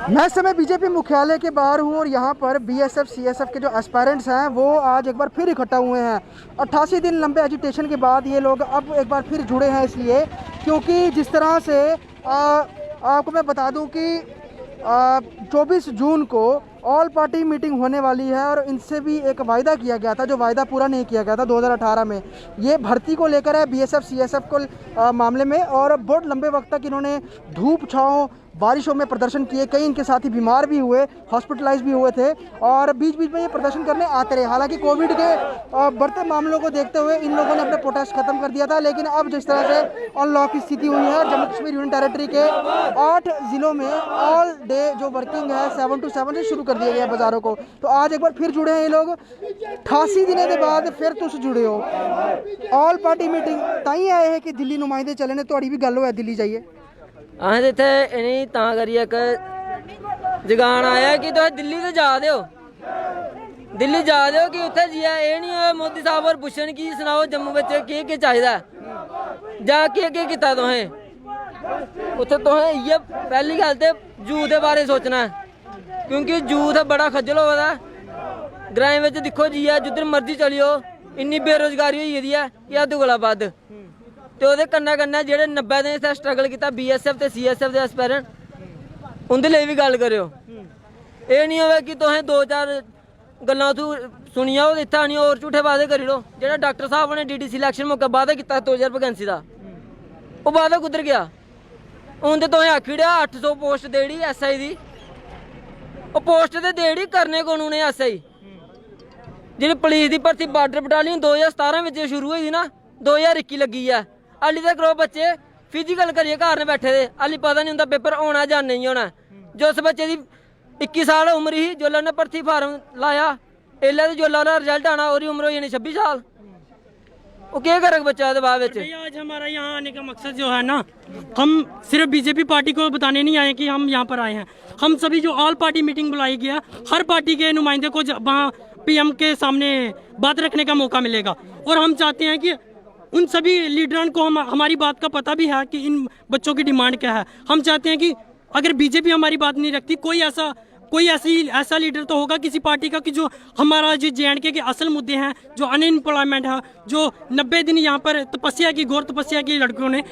मैं इस समय बीजेपी मुख्यालय के बाहर हूं और यहां पर बीएसएफ सीएसएफ के जो एस्पायरेंट्स हैं वो आज एक बार फिर इकट्ठा हुए हैं। 88 दिन लंबे एजिटेशन के बाद ये लोग अब एक बार फिर जुड़े हैं, इसलिए क्योंकि जिस तरह से आपको मैं बता दूं कि 24 जून को ऑल पार्टी मीटिंग होने वाली है और इनसे भी एक वायदा किया गया था जो वायदा पूरा नहीं किया गया था 2018 में। ये भर्ती को लेकर है बीएसएफ सीएसएफ को मामले में, और बहुत लंबे वक्त तक इन्होंने धूप छाँव बारिशों में प्रदर्शन किए। कई इनके साथी बीमार भी हुए, हॉस्पिटलाइज भी हुए थे और बीच बीच में ये प्रदर्शन करने आते रहे। हालांकि कोविड के बढ़ते मामलों को देखते हुए इन लोगों ने अपने प्रोटेस्ट खत्म कर दिया था, लेकिन अब जिस तरह से अनलॉक की स्थिति हुई है, जम्मू कश्मीर यूनियन टेरिटरी के 8 जिलों में ऑल डे जो वर्किंग है 7 to 7 से शुरू कर दिया गया है बाज़ारों को। तो आज एक बार फिर जुड़े हैं ये लोग, 88 दिनों के बाद फिर तुस जुड़े हो। ऑल पार्टी मीटिंग ताई आए हैं कि दिल्ली नुमाइंदे चले ने, थोड़ी भी गल हो दिल्ली जाइए। असें ते इत्थै इ'नें तां करियै इक जगान आया कि तुस दिल्ली ते जा दे हो, दिल्ली जा दे हो कि उत्थै जाइयै एह् निं होए मोदी साहब होर पुच्छन कि सनाओ जम्मू बिच केह् केह् चाहिदा जां केह् केह् कीता तुसें। उत्थै तुसें इ'यै पैह्ली गल्ल ते यूथ दे बारे सोचना है, क्योंकि यूथ बड़ा खज्जल होआ दा। ग्राएं बिच दिक्खो जाइयै जिद्धर मर्जी चली जाओ इन्नी बेरोजगारी होई गेदी है कि हद्द कोला बद्ध। ते ओह्दे कन्नै कन्नै जेह्ड़े 90 दिन इत्थै स्ट्रगल कीता बीएसएफ ते सीएसएफ दे एस्पायरेंट, उं'दे लेई बी गल्ल करेओ। एह् निं होवे कि तुसें 2-4 गल्लां उत्थूं सुनिया हो इत्थै आनियै होर झूठे वादे करी लो। जेह्ड़ा डॉक्टर साहब ने डीडी सिलेक्शन मौके वादा कीता 2000 वैकेंसी दा, ओह् वादा कुद्धर गया? हून ते तुसें आखी ओड़ेआ 800 पोस्ट देड़ी एसआई दी, ओह् पोस्ट ते देड़ी करने कौन उ'नें एसआई? जेह्ड़ी पुलिस दी भर्थी बार्डर बटालियन 2017 बिच शुरू होई दी ना, 2021 लग्गी है। हाली तक बच्चे फिजिकल करियै घर बैठे दे, हाली पता नहीं उंदा पेपर होना जां नहीं होना। जिस बच्चे दी 21 साल उम्र ही जोल्लै उन्हें भर्थी फार्म लाया, एल्लै ते जोल्लै ओह्दा रिजल्ट आना ओह्दी उम्र हो जानी 26 साल। वो क्या करग बच्चा ओह्दे बाद विच? आज हमारा यहाँ आने का मकसद जो है ना, हम सिर्फ बीजेपी पार्टी को बताने नहीं आए कि हम यहाँ पर आए हैं। हम सभी जो ऑल पार्टी मीटिंग बुलाई गया, हर पार्टी के नुमाइंदे को वहाँ पीएम के सामने बात रखने का मौका मिलेगा। और हम चाहते हैं कि उन सभी लीडरों को हमारी बात का पता भी है कि इन बच्चों की डिमांड क्या है। हम चाहते हैं कि अगर बीजेपी हमारी बात नहीं रखती, कोई ऐसा लीडर तो होगा किसी पार्टी का कि जो हमारा जो JNK के असल मुद्दे हैं, जो अनएम्प्लॉयमेंट है, जो 90 दिन यहाँ पर तपस्या की, घोर तपस्या की लड़कों ने,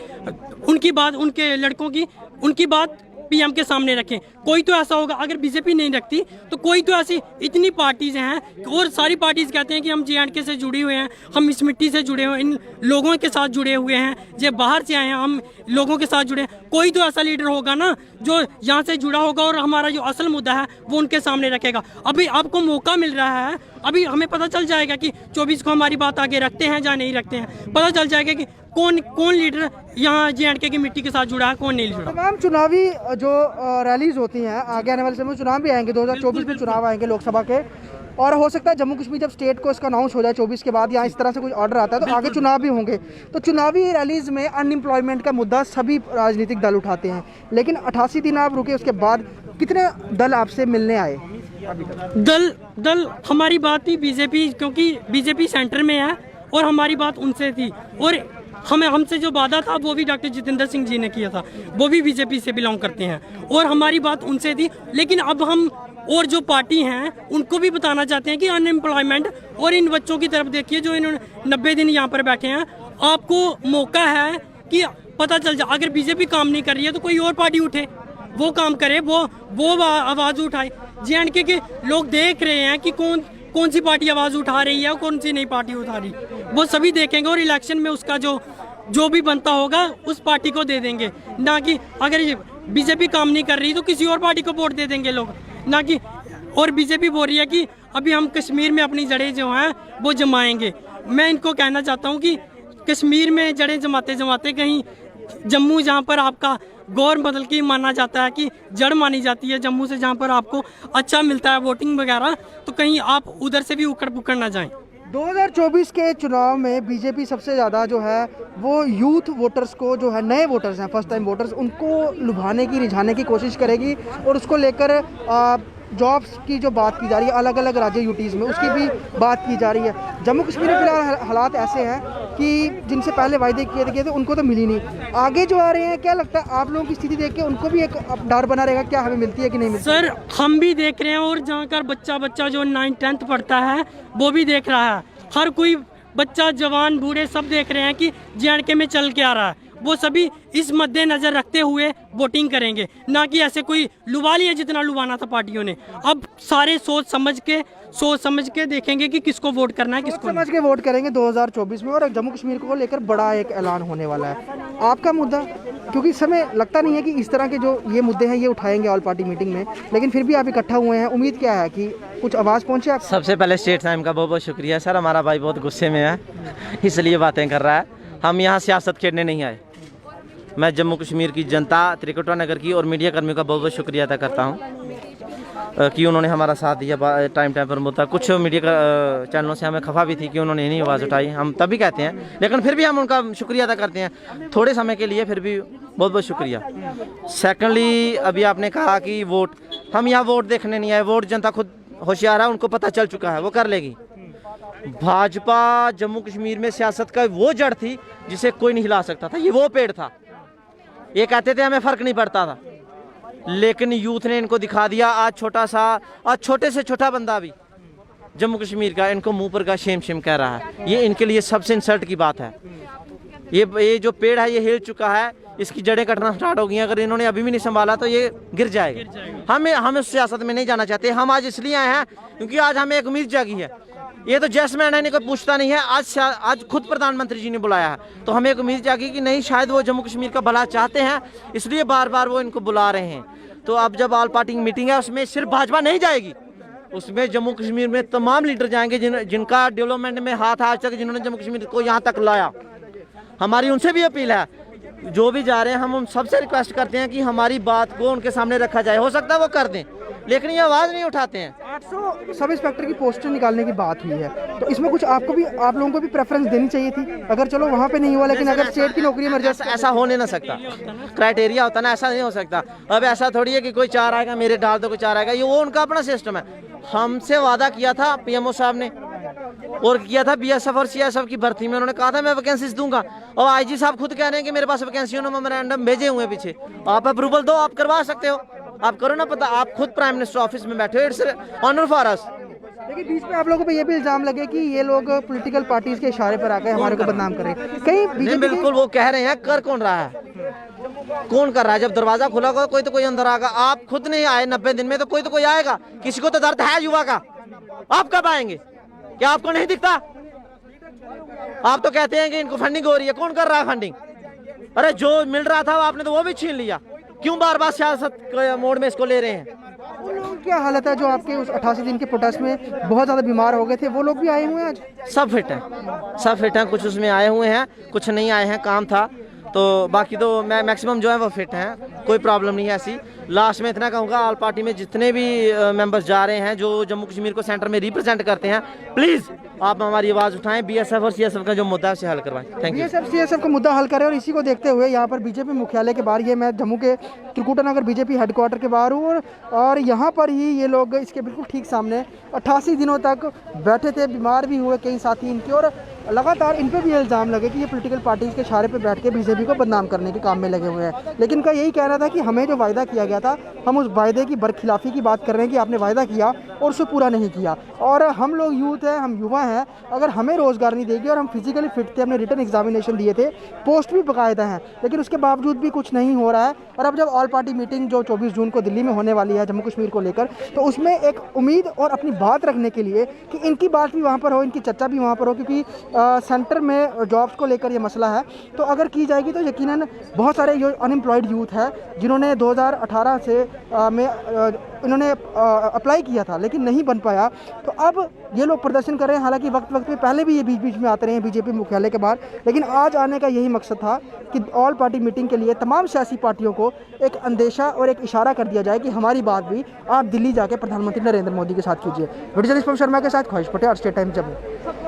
उनकी बात पीएम के सामने रखें। कोई तो ऐसा होगा, अगर बीजेपी नहीं रखती तो कोई तो ऐसी इतनी पार्टीज हैं और सारी पार्टीज कहते हैं कि हम JNK से जुड़े हुए हैं, हम इस मिट्टी से जुड़े हुए हैं, इन लोगों के साथ जुड़े हुए हैं, जो बाहर से आए हैं हम लोगों के साथ जुड़े हैं। कोई तो ऐसा लीडर होगा ना जो यहाँ से जुड़ा होगा और हमारा जो असल मुद्दा है वो उनके सामने रखेगा। अभी आपको मौका मिल रहा है, अभी हमें पता चल जाएगा कि 24 को हमारी बात आगे रखते हैं या नहीं रखते हैं। पता चल जाएगा कि कौन लीडर यहाँ JNK की मिट्टी के साथ जुड़ा है, कौन नहीं जुड़ा। तमाम चुनावी जो रैलीज होती हैं, आगे आने वाले समय में चुनाव भी आएंगे, 2024 में चुनाव आएंगे लोकसभा के, और हो सकता है जम्मू कश्मीर जब स्टेट को इसका अनाउंस हो जाए 24 के बाद या इस तरह से कोई ऑर्डर आता है तो आगे चुनाव भी होंगे। तो चुनावी रैलीज में अनएम्प्लॉयमेंट का मुद्दा सभी राजनीतिक दल उठाते हैं, लेकिन 88 दिन आप रुके, उसके बाद कितने दल आपसे मिलने आए? दल हमारी बात थी बीजेपी, क्योंकि बीजेपी सेंटर में है और हमारी बात उनसे थी। और हमसे जो वादा था वो भी डॉक्टर जितेंद्र सिंह जी ने किया था, वो भी बीजेपी से बिलोंग करते हैं और हमारी बात उनसे थी। लेकिन अब हम और जो पार्टी हैं उनको भी बताना चाहते हैं कि अनएम्प्लॉयमेंट और इन बच्चों की तरफ देखिए जो इन्होंने 90 दिन यहाँ पर बैठे हैं। आपको मौका है कि पता चल जाए, अगर बीजेपी काम नहीं कर रही है तो कोई और पार्टी उठे, वो काम करे, वो आवाज़ उठाए। JNK के लोग देख रहे हैं कि कौन सी पार्टी आवाज़ उठा रही है और कौन सी नहीं पार्टी उठा रही, वो सभी देखेंगे और इलेक्शन में उसका जो भी बनता होगा उस पार्टी को दे देंगे। ना कि अगर बीजेपी काम नहीं कर रही तो किसी और पार्टी को वोट दे देंगे लोग, ना कि। और बीजेपी बोल रही है कि अभी हम कश्मीर में अपनी जड़ें जो हैं वो जमाएंगे। मैं इनको कहना चाहता हूँ कि कश्मीर में जड़ें जमाते कहीं जम्मू, जहाँ पर आपका गौर बदल के माना जाता है कि जड़ मानी जाती है जम्मू से, जहाँ पर आपको अच्छा मिलता है वोटिंग वगैरह, तो कहीं आप उधर से भी उकड़ पुकड़ ना जाएं। 2024 के चुनाव में बीजेपी सबसे ज़्यादा जो है वो यूथ वोटर्स को, जो है नए वोटर्स हैं, फर्स्ट टाइम वोटर्स, उनको लुभाने की, रिझाने की कोशिश करेगी और उसको लेकर जॉब्स की जो बात की जा रही है अलग अलग राज्य यूटीज़ में, उसकी भी बात की जा रही है। जम्मू कश्मीर में फिलहाल हालात ऐसे हैं कि जिनसे पहले वायदे किए थे उनको तो मिली नहीं। आगे जो आ रहे हैं, क्या लगता है आप लोगों की स्थिति देख के उनको भी एक डर बना रहेगा, क्या हमें मिलती है कि नहीं मिलती? सर हम भी देख रहे हैं और जहाँ कर बच्चा जो 9th-10th पढ़ता है वो भी देख रहा है। हर कोई बच्चा, जवान, बूढ़े सब देख रहे हैं कि JNK में चल के आ रहा है। वो सभी इस मद्देनजर रखते हुए वोटिंग करेंगे, ना कि ऐसे कोई लुभा लिया जितना लुभाना था पार्टियों ने। अब सारे सोच समझ के देखेंगे कि किसको वोट करना है, किसको समझ के वोट करेंगे 2024 में। और जम्मू कश्मीर को लेकर बड़ा एक ऐलान होने वाला है। आपका मुद्दा, क्योंकि इस समय लगता नहीं है कि इस तरह के जो ये मुद्दे हैं ये उठाएंगे ऑल पार्टी मीटिंग में, लेकिन फिर भी आप इकट्ठा हुए हैं, उम्मीद क्या है कि कुछ आवाज़ पहुँचे आप? सबसे पहले स्टेट टाइम का बहुत बहुत शुक्रिया सर। हमारा भाई बहुत गुस्से में है इसलिए बातें कर रहा है। हम यहाँ सियासत खेलने नहीं आए। मैं जम्मू कश्मीर की जनता, त्रिकुटा नगर की और मीडिया कर्मियों का बहुत बहुत शुक्रिया अदा करता हूँ कि उन्होंने हमारा साथ दिया टाइम पर मुद्दा। कुछ मीडिया चैनलों से हमें खफा भी थी कि उन्होंने नहीं आवाज़ उठाई, हम तभी कहते हैं, लेकिन फिर भी हम उनका शुक्रिया अदा करते हैं थोड़े समय के लिए, फिर भी बहुत बहुत शुक्रिया। सेकेंडली, अभी आपने कहा कि वोट, हम यहाँ वोट देखने नहीं आए। वोट जनता खुद होशियार है, उनको पता चल चुका है, वो कर लेगी। भाजपा जम्मू कश्मीर में सियासत का वो जड़ थी जिसे कोई नहीं हिला सकता था, ये वो पेड़ था। ये कहते थे हमें फ़र्क नहीं पड़ता था, लेकिन यूथ ने इनको दिखा दिया। आज छोटे से छोटा बंदा भी जम्मू कश्मीर का इनको मुंह पर का शेम कह रहा है। ये इनके लिए सबसे इंसल्ट की बात है। ये जो पेड़ है ये हिल चुका है, इसकी जड़ें कटना स्टार्ट हो गई। अगर इन्होंने अभी भी नहीं संभाला तो ये गिर जाएगा। हम उस सियासत में नहीं जाना चाहते। हम आज इसलिए आए हैं क्योंकि आज हमें एक उम्मीद जागी है। ये तो जैसमैन है, कोई पूछता नहीं है। आज खुद प्रधानमंत्री जी ने बुलाया है, तो हमें एक उम्मीद जागी कि नहीं, शायद वो जम्मू कश्मीर का भला चाहते हैं, इसलिए बार बार वो इनको बुला रहे हैं। तो अब जब ऑल पार्टी मीटिंग है, उसमें सिर्फ भाजपा नहीं जाएगी, उसमें जम्मू कश्मीर में तमाम लीडर जाएंगे जिनका डेवलपमेंट में हाथ आज तक, जिन्होंने जम्मू कश्मीर को यहाँ तक लाया। हमारी उनसे भी अपील है, जो भी जा रहे हैं, हम उन सबसे रिक्वेस्ट करते हैं कि हमारी बात को उनके सामने रखा जाए। हो सकता है वो कर दें, लेकिन ये आवाज़ नहीं उठाते हैं। 800 सब इंस्पेक्टर की पोस्टर निकालने की बात हुई है, तो इसमें कुछ आप लोगों को भी प्रेफरेंस देनी चाहिए थी। अगर चलो वहाँ पे नहीं हुआ, लेकिन अगर स्टेट की नौकरी मर जाए, ऐसा होने ना सकता। क्राइटेरिया होता ना, ऐसा नहीं हो सकता। अब ऐसा थोड़ी है कि कोई 4 आएगा मेरे डाल दो, कोई 4 आएगा, ये वो उनका अपना सिस्टम है। हमसे वादा किया था PMO साहब ने, और किया था BSF और CSF की भर्ती में। उन्होंने कहा था मैं वैकेंसीज दूंगा, और IG साहब खुद कह रहे हैं कि मेरे पास वैकेंसियों ने मेमोरेंडम भेजे हुए हैं पीछे। आप अप्रूवल दो, आप करवा सकते हो, आप करो ना। पता, आप खुद प्राइम मिनिस्टर ऑफिस में बैठे हो, इट्स ऑनर फॉर अस। लेकिन बीच में आप लोगों पे ये भी इल्जाम लगे कि ये लोग पॉलिटिकल पार्टीज के इशारे पर आकर हमारे को बदनाम कर रहे हैं। कहीं नहीं, बिल्कुल वो कह रहे हैं। कर कौन रहा है? कौन कर रहा है? जब दरवाजा खुला होगा कोई तो कोई अंदर आएगा। आप खुद नहीं आए 90 दिन में, तो कोई तो कोई आएगा। किसी को तो दर्द है युवा का। आप कब आएंगे? क्या आपको नहीं दिखता? आप तो कहते हैं कि इनको फंडिंग हो रही है। कौन कर रहा है फंडिंग? अरे जो मिल रहा था आपने तो वो भी छीन लिया। क्यों बार बार सियासत मोड में इसको ले रहे हैं? वो लोग क्या हालत है जो आपके उस 88 दिन के प्रोटेस्ट में बहुत ज़्यादा बीमार हो गए थे, वो लोग भी आए हुए हैं आज? सब फिट हैं, कुछ उसमें आए हुए हैं, कुछ नहीं आए हैं, काम था। तो बाकी तो मैक्सिमम जो है वो फिट हैं, कोई प्रॉब्लम नहीं है ऐसी। लास्ट में इतना कहूँगा, ऑल पार्टी में जितने भी मेंबर्स जा रहे हैं जो जम्मू कश्मीर को सेंटर में रिप्रेजेंट करते हैं, प्लीज़ आप हमारी आवाज़ उठाएं। BSF और CSF का जो मुद्दा है उसे हल करवाएं। Thank you. BSF CSF का मुद्दा हल करें। और इसी को देखते हुए यहाँ पर BJP मुख्यालय के बाहर, ये मैं जम्मू के त्रिकुटा नगर BJP हेडक्वार्टर के बाहर हूँ, और यहाँ पर ही ये लोग इसके बिल्कुल ठीक सामने 88 दिनों तक बैठे थे। बीमार भी हुए कई साथी इनके, और लगातार इन पर भी इल्ज़ाम लगे कि ये पॉलिटिकल पार्टीज़ के इशारे पे बैठ के BJP को बदनाम करने के काम में लगे हुए हैं। लेकिन इनका यही कहना था कि हमें जो वायदा किया गया था, हम उस वायदे की बरखिलाफ़ी की बात कर रहे हैं कि आपने वायदा किया और उसे पूरा नहीं किया। और हम लोग यूथ हैं, हम युवा हैं, अगर हमें रोज़गार नहीं देगी, और हम फिजिकली फिट थे, हमने रिटर्न एग्जामिनेशन दिए थे, पोस्ट भी बाकायदा हैं, लेकिन उसके बावजूद भी कुछ नहीं हो रहा है। और अब जब ऑल पार्टी मीटिंग जो 24 जून को दिल्ली में होने वाली है जम्मू कश्मीर को लेकर, तो उसमें एक उम्मीद और अपनी बात रखने के लिए कि इनकी बात भी वहाँ पर हो, इनकी चर्चा भी वहाँ पर हो, क्योंकि सेंटर में जॉब्स को लेकर ये मसला है। तो अगर की जाएगी तो यकीनन बहुत सारे जो अनएम्प्लॉयड यूथ है, जिन्होंने 2018 से में इन्होंने अप्लाई किया था लेकिन नहीं बन पाया, तो अब ये लोग प्रदर्शन कर रहे हैं। हालांकि वक्त पे पहले भी ये बीच बीच में आते रहे हैं BJP मुख्यालय के बाहर, लेकिन आज आने का यही मकसद था कि ऑल पार्टी मीटिंग के लिए तमाम सियासी पार्टियों को एक अंदेशा और एक इशारा कर दिया जाए कि हमारी बात भी आप दिल्ली जाके प्रधानमंत्री नरेंद्र मोदी के साथ कीजिए। वीडियो जर्नलिस्ट पवन शर्मा के साथ ख्वाहिश पटेल, स्टेट टाइम जम्मू।